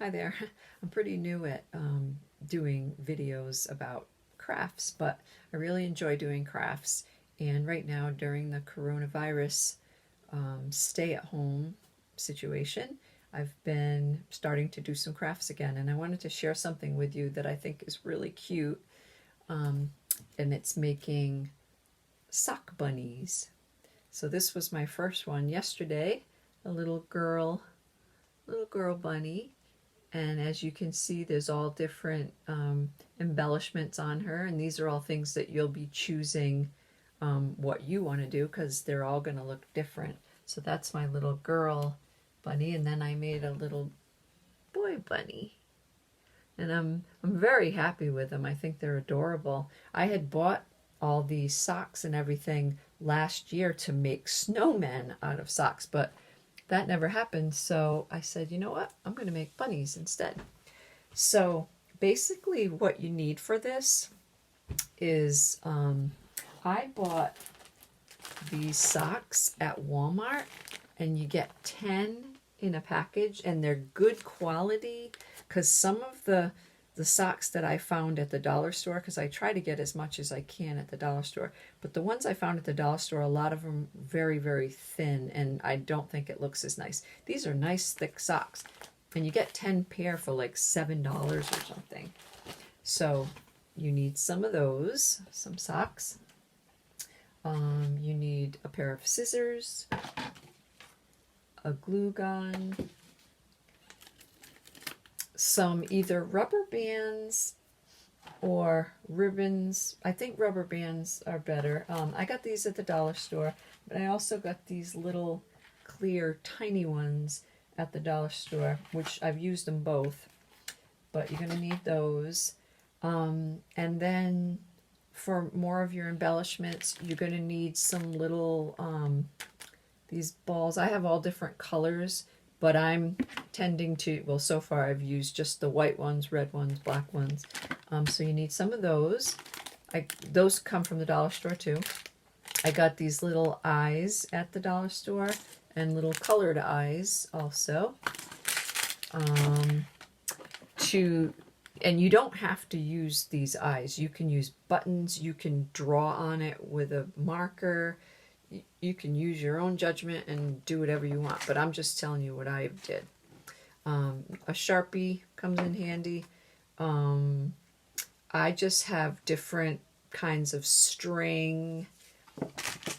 Hi there. I'm pretty new at doing videos about crafts, but I really enjoy doing crafts. And right now, during the coronavirus stay at home situation, I've been starting to do some crafts again. And I wanted to share something with you that I think is really cute. Um, and it's making sock bunnies. So this was my first one yesterday, a little girl bunny. And as you can see, there's all different embellishments on her, and these are all things that you'll be choosing what you want to do, because they're all going to look different. So that's my little girl bunny, and then I made a little boy bunny. And I'm very happy with them. I think they're adorable. I had bought all these socks and everything last year to make snowmen out of socks, but that never happened. So I said, you know what? I'm going to make bunnies instead. So basically what you need for this is I bought these socks at Walmart, and you get 10 in a package, and they're good quality, because some of the socks that I found at the dollar store, because I try to get as much as I can at the dollar store, but the ones I found at the dollar store, a lot of them very, very thin, and I don't think it looks as nice. These are nice thick socks, and you get 10 pair for like $7 or something. So you need some of those, some socks. You need a pair of scissors, a glue gun, some either rubber bands or ribbons. I think rubber bands are better. I got these at the dollar store, but I also got these little clear tiny ones at the dollar store, which I've used them both, but you're going to need those. And then for more of your embellishments, you're going to need some little these balls. I have all different colors, but I'm tending to, well, so far I've used just the white ones, red ones, black ones. So you need some of those. Those come from the dollar store too. I got these little eyes at the dollar store, and little colored eyes also. And you don't have to use these eyes. You can use buttons. You can draw on it with a marker. You can use your own judgment and do whatever you want, but I'm just telling you what I did. A Sharpie comes in handy. I just have different kinds of string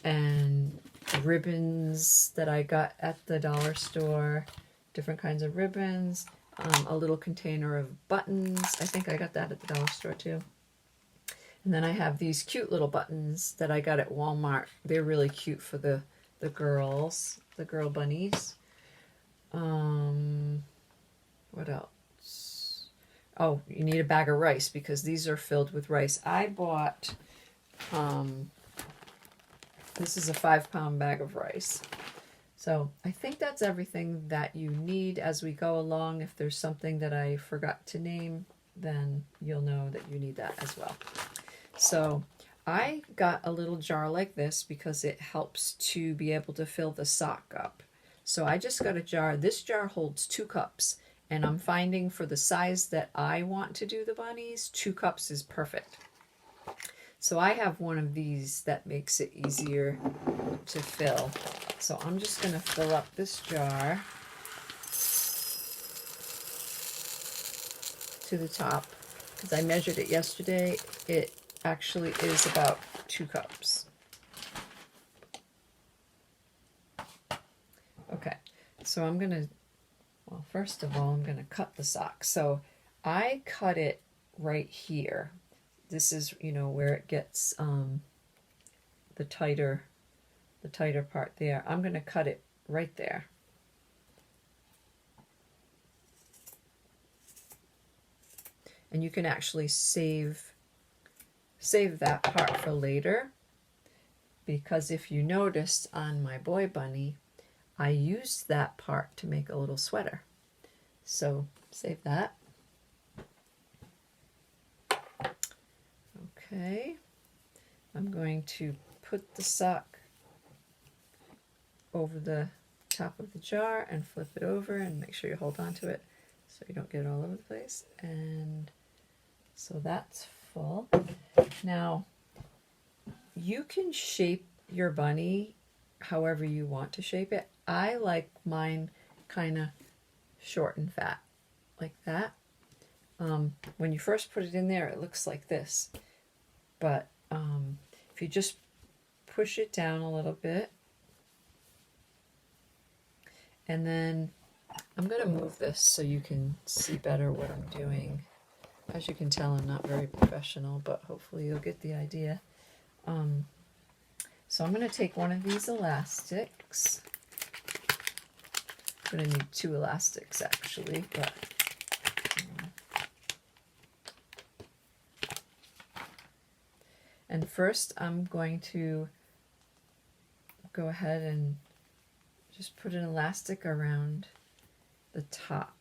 and ribbons that I got at the dollar store. Different kinds of ribbons. A little container of buttons. I think I got that at the dollar store too. And then I have these cute little buttons that I got at Walmart. They're really cute for the girls, the girl bunnies. What else? Oh, you need a bag of rice, because these are filled with rice. I bought, this is a 5-pound bag of rice. So I think that's everything that you need as we go along. If there's something that I forgot to name, then you'll know that you need that as well. So I got a little jar like this because it helps to be able to fill the sock up. So I just got a jar. This jar holds 2 cups, and I'm finding for the size that I want to do the bunnies, 2 cups is perfect. So I have one of these that makes it easier to fill. So I'm just going to fill up this jar to the top, because I measured it yesterday. It actually is about 2 cups. Okay, so I'm going to, well, first of all, I'm going to cut the sock. So I cut it right here. This is, where it gets the tighter part there. I'm going to cut it right there. And you can actually save that part for later, because if you noticed on my boy bunny, I used that part to make a little sweater. So save that. Okay, I'm going to put the sock over the top of the jar and flip it over and make sure you hold on to it so you don't get it all over the place. And so that's full. Now, you can shape your bunny however you want to shape it. I like mine kind of short and fat, like that. When you first put it in there, it looks like this. But if you just push it down a little bit, and then I'm going to move this so you can see better what I'm doing. As you can tell, I'm not very professional, but hopefully you'll get the idea. So I'm going to take one of these elastics. I'm going to need 2 elastics actually, but and first I'm going to go ahead and just put an elastic around the top.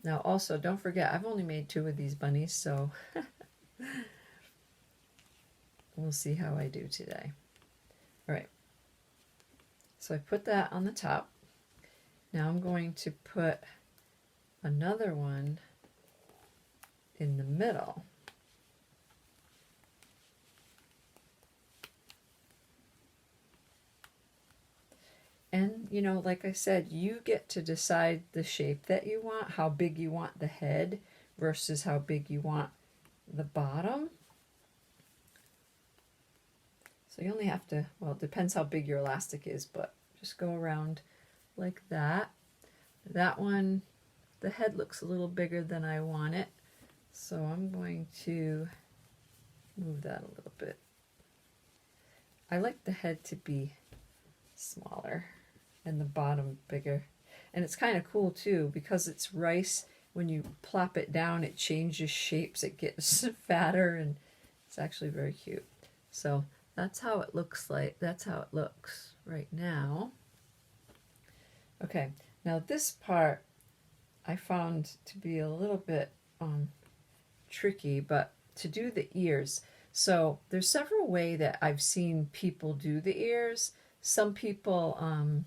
Now also, don't forget, I've only made 2 of these bunnies, so we'll see how I do today. All right, so I put that on the top. Now I'm going to put another one in the middle. And, you know, like I said, you get to decide the shape that you want, how big you want the head versus how big you want the bottom. So you only have to, well, it depends how big your elastic is, but just go around like that. That one, the head looks a little bigger than I want it, so I'm going to move that a little bit. I like the head to be smaller and the bottom bigger. And it's kind of cool too, because it's rice. When you plop it down, it changes shapes, it gets fatter, and it's actually very cute. So that's how it looks like. That's how it looks right now. Okay, now this part I found to be a little bit tricky, but to do the ears. So there's several ways that I've seen people do the ears. Some people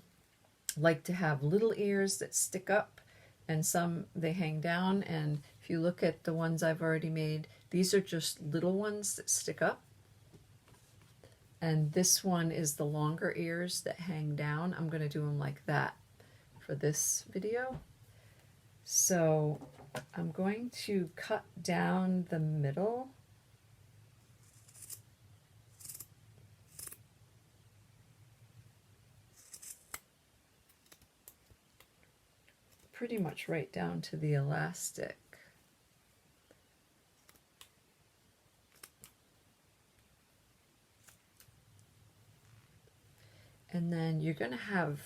like to have little ears that stick up, and some they hang down. And if you look at the ones I've already made, these are just little ones that stick up. And this one is the longer ears that hang down. I'm going to do them like that for this video. So I'm going to cut down the middle. Pretty much right down to the elastic. And then you're going to have,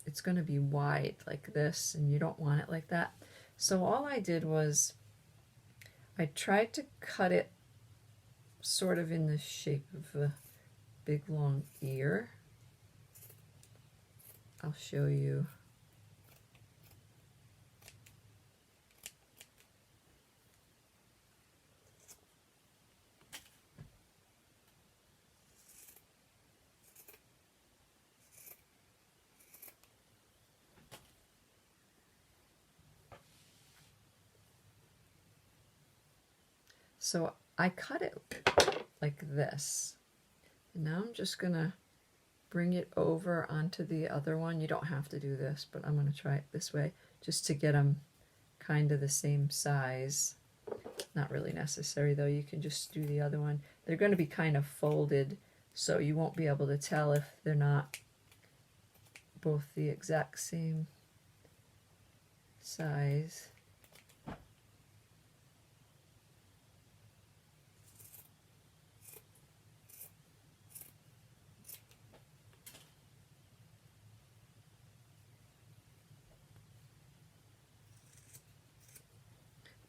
it's going to be wide like this, and you don't want it like that. So all I did was I tried to cut it sort of in the shape of a big long ear. I'll show you. So I cut it like this. And now I'm just going to bring it over onto the other one. You don't have to do this, but I'm going to try it this way just to get them kind of the same size. Not really necessary though. You can just do the other one. They're going to be kind of folded, so you won't be able to tell if they're not both the exact same size.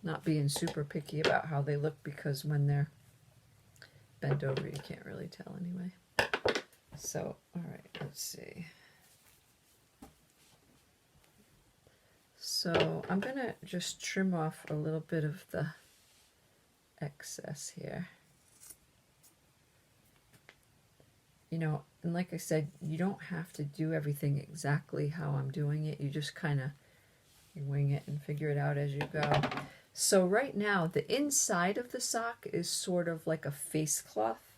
Not being super picky about how they look, because when they're bent over you can't really tell anyway. So, all right, let's see. So I'm going to just trim off a little bit of the excess here. You know, And like I said, you don't have to do everything exactly how I'm doing it. You just kind of wing it and figure it out as you go. So right now, the inside of the sock is sort of like a face cloth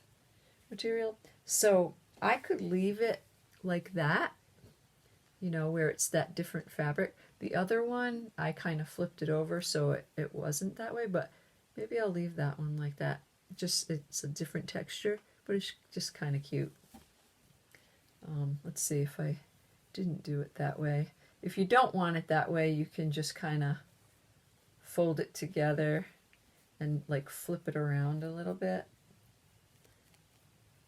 material. So I could leave it like that, you know, where it's that different fabric. The other one, I kind of flipped it over so it wasn't that way, but maybe I'll leave that one like that. Just, it's a different texture, but it's just kind of cute. Let's see if I didn't do it that way. If you don't want it that way, you can just kind of fold it together and like flip it around a little bit.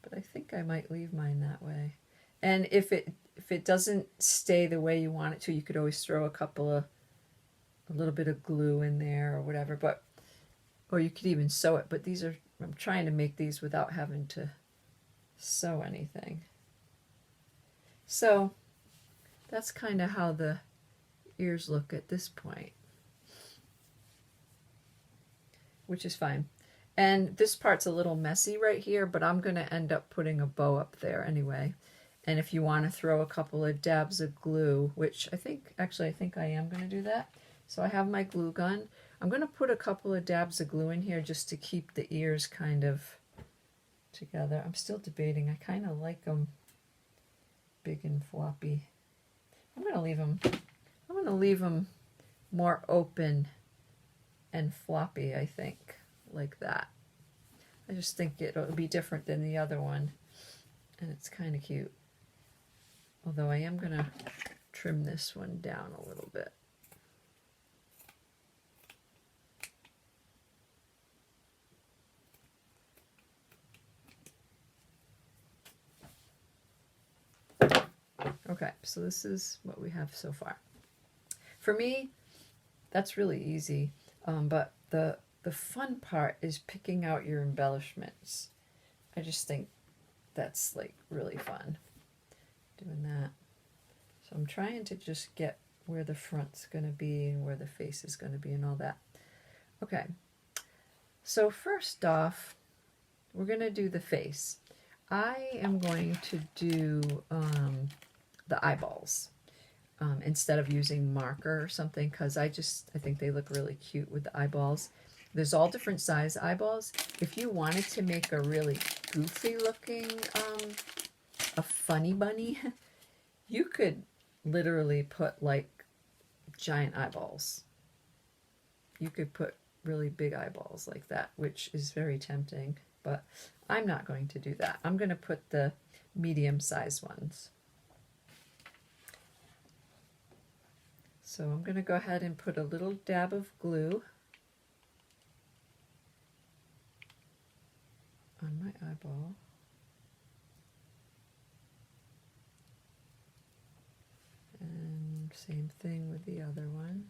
But I think I might leave mine that way. And if it doesn't stay the way you want it to, you could always throw a little bit of glue in there or whatever. But or you could even sew it. But these are, I'm trying to make these without having to sew anything. So that's kind of how the ears look at this point, which is fine. And this part's a little messy right here, but I'm going to end up putting a bow up there anyway. And if you want to throw a couple of dabs of glue, which I think I am going to do that. So I have my glue gun. I'm going to put a couple of dabs of glue in here just to keep the ears kind of together. I'm still debating. I kind of like them big and floppy. I'm going to leave them more open and floppy, I think, like that. I just think it'll be different than the other one, and it's kind of cute. Although I am going to trim this one down a little bit. Okay, so this is what we have so far. For me, that's really easy, but the fun part is picking out your embellishments. I just think that's like really fun doing that. So I'm trying to just get where the front's going to be and where the face is going to be and all that. Okay, so first off, we're going to do the face. I am going to do the eyeballs instead of using marker or something, because I think they look really cute with the eyeballs. There's all different size eyeballs. If you wanted to make a really goofy looking, a funny bunny, you could literally put like giant eyeballs. You could put really big eyeballs like that, which is very tempting, but I'm not going to do that. I'm going to put the medium-sized ones. So I'm going to go ahead and put a little dab of glue on my eyeball. And same thing with the other one.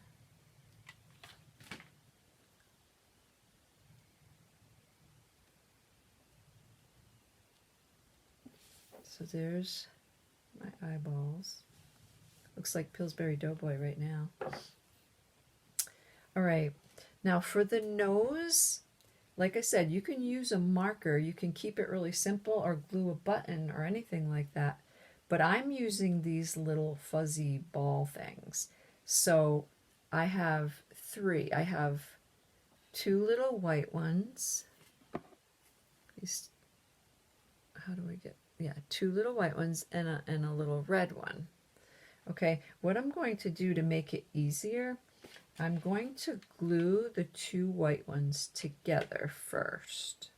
So there's my eyeballs. Looks like Pillsbury Doughboy right now. All right, now for the nose, like I said, you can use a marker. You can keep it really simple or glue a button or anything like that. But I'm using these little fuzzy ball things. So I have three. I have two little white ones. These, how do I get, yeah, two little white ones and a little red one. Okay, what I'm going to do to make it easier, I'm going to glue the two white ones together first.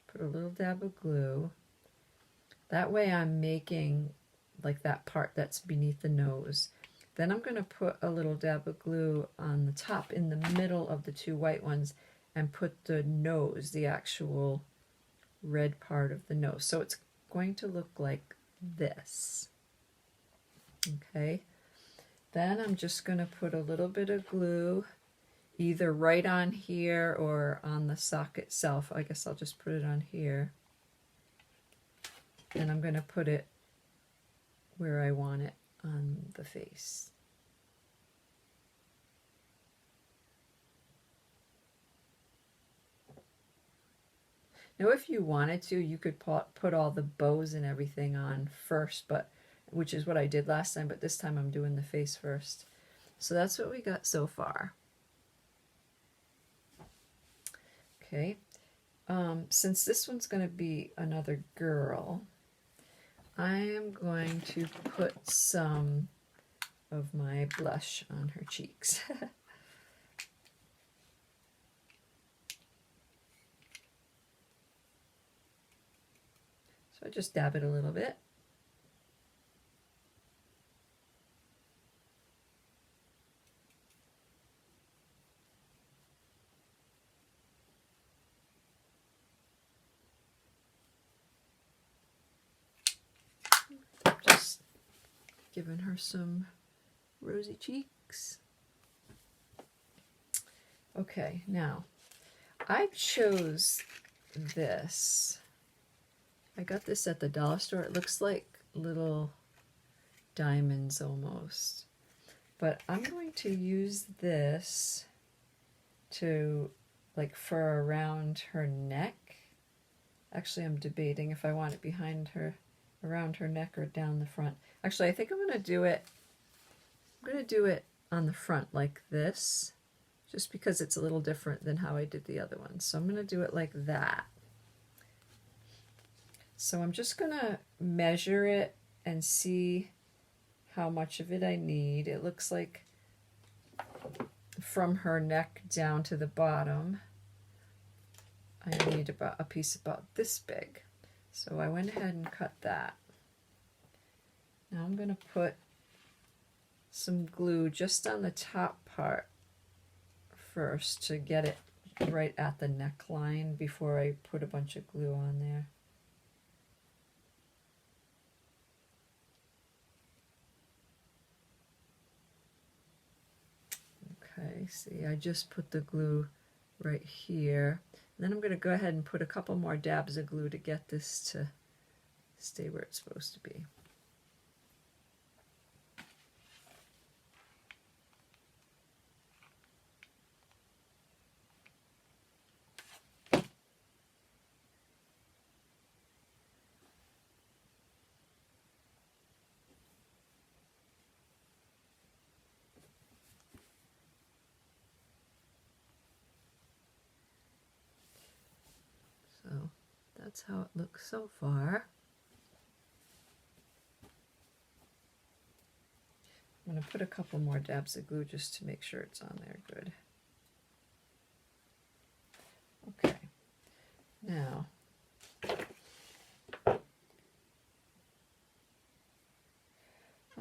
Put a little dab of glue. That way I'm making like that part that's beneath the nose. Then I'm going to put a little dab of glue on the top in the middle of the two white ones and put the nose, the actual red part of the nose. So it's going to look like this. Okay, then I'm just going to put a little bit of glue either right on here or on the sock itself. I guess I'll just put it on here. And I'm going to put it where I want it on the face. Now, if you wanted to, you could put all the bows and everything on first, but which is what I did last time, but this time I'm doing the face first. So that's what we got so far. Okay, since this one's going to be another girl, I am going to put some of my blush on her cheeks. So I just dab it a little bit. Just giving her some rosy cheeks. Okay, now I chose this. I got this at the dollar store. It looks like little diamonds almost. But I'm going to use this to like fur around her neck. Actually, I'm debating if I want it behind her, around her neck, or down the front. Actually, I think I'm going to do it on the front like this, just because it's a little different than how I did the other one. So I'm going to do it like that. So I'm just going to measure it and see how much of it I need. It looks like from her neck down to the bottom, I need about a piece about this big. So I went ahead and cut that. Now I'm going to put some glue just on the top part first to get it right at the neckline before I put a bunch of glue on there. Okay, see, I just put the glue right here. And then I'm going to go ahead and put a couple more dabs of glue to get this to stay where it's supposed to be. So that's how it looks so far. I'm going to put a couple more dabs of glue just to make sure it's on there good. Okay, now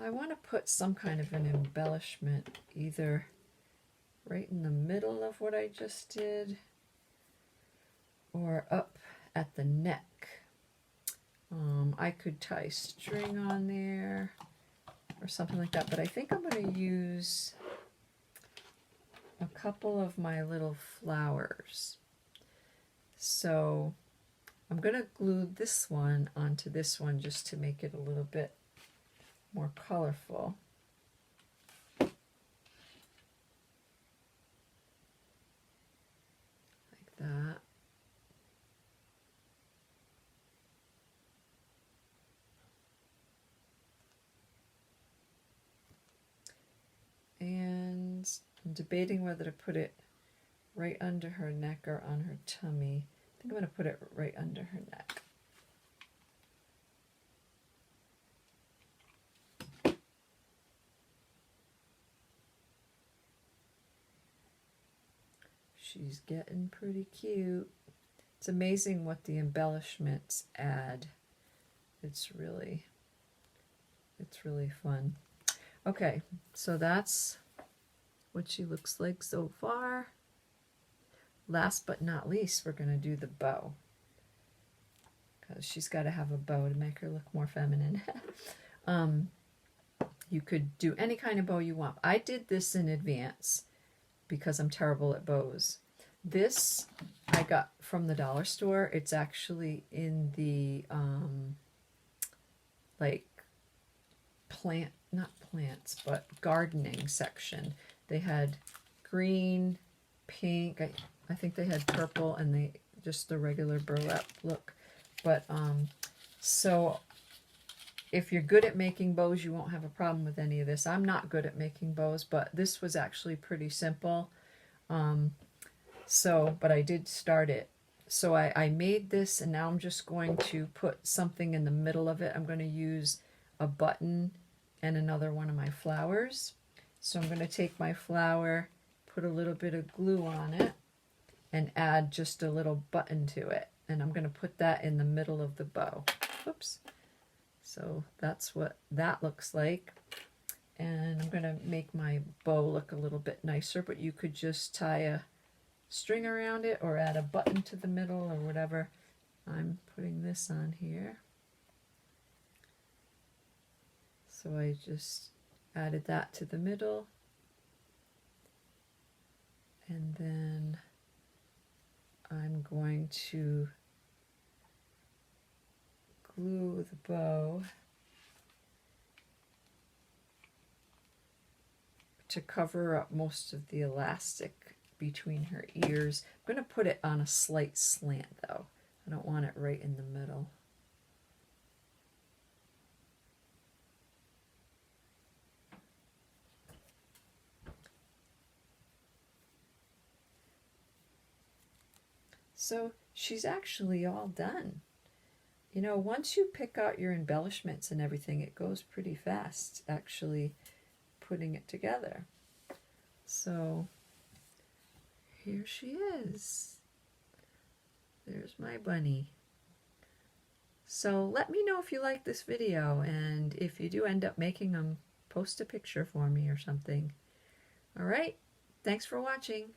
I want to put some kind of an embellishment either right in the middle of what I just did or up at the neck. I could tie string on there or something like that, but I think I'm going to use a couple of my little flowers. So I'm going to glue this one onto this one just to make it a little bit more colorful. Like that. And I'm debating whether to put it right under her neck or on her tummy. I think I'm going to put it right under her neck. She's getting pretty cute. It's amazing what the embellishments add. It's really fun. Okay, so that's what she looks like so far. Last but not least, we're going to do the bow, because she's got to have a bow to make her look more feminine. You could do any kind of bow you want. I did this in advance because I'm terrible at bows. This I got from the dollar store. It's actually in the like not plants, but gardening section. They had green, pink, I think they had purple, and just the regular burlap look. But so if you're good at making bows, you won't have a problem with any of this. I'm not good at making bows, but this was actually pretty simple. But I did start it. So I made this, and now I'm just going to put something in the middle of it. I'm going to use a button and another one of my flowers. So I'm going to take my flower, put a little bit of glue on it, and add just a little button to it. And I'm going to put that in the middle of the bow. Oops. So that's what that looks like. And I'm going to make my bow look a little bit nicer, but you could just tie a string around it or add a button to the middle or whatever. I'm putting this on here. So I just added that to the middle. And then I'm going to glue the bow to cover up most of the elastic between her ears. I'm going to put it on a slight slant though. I don't want it right in the middle. So she's actually all done. You know, once you pick out your embellishments and everything, it goes pretty fast actually putting it together. So here she is. There's my bunny. So let me know if you like this video, and if you do end up making them, post a picture for me or something. All right, thanks for watching.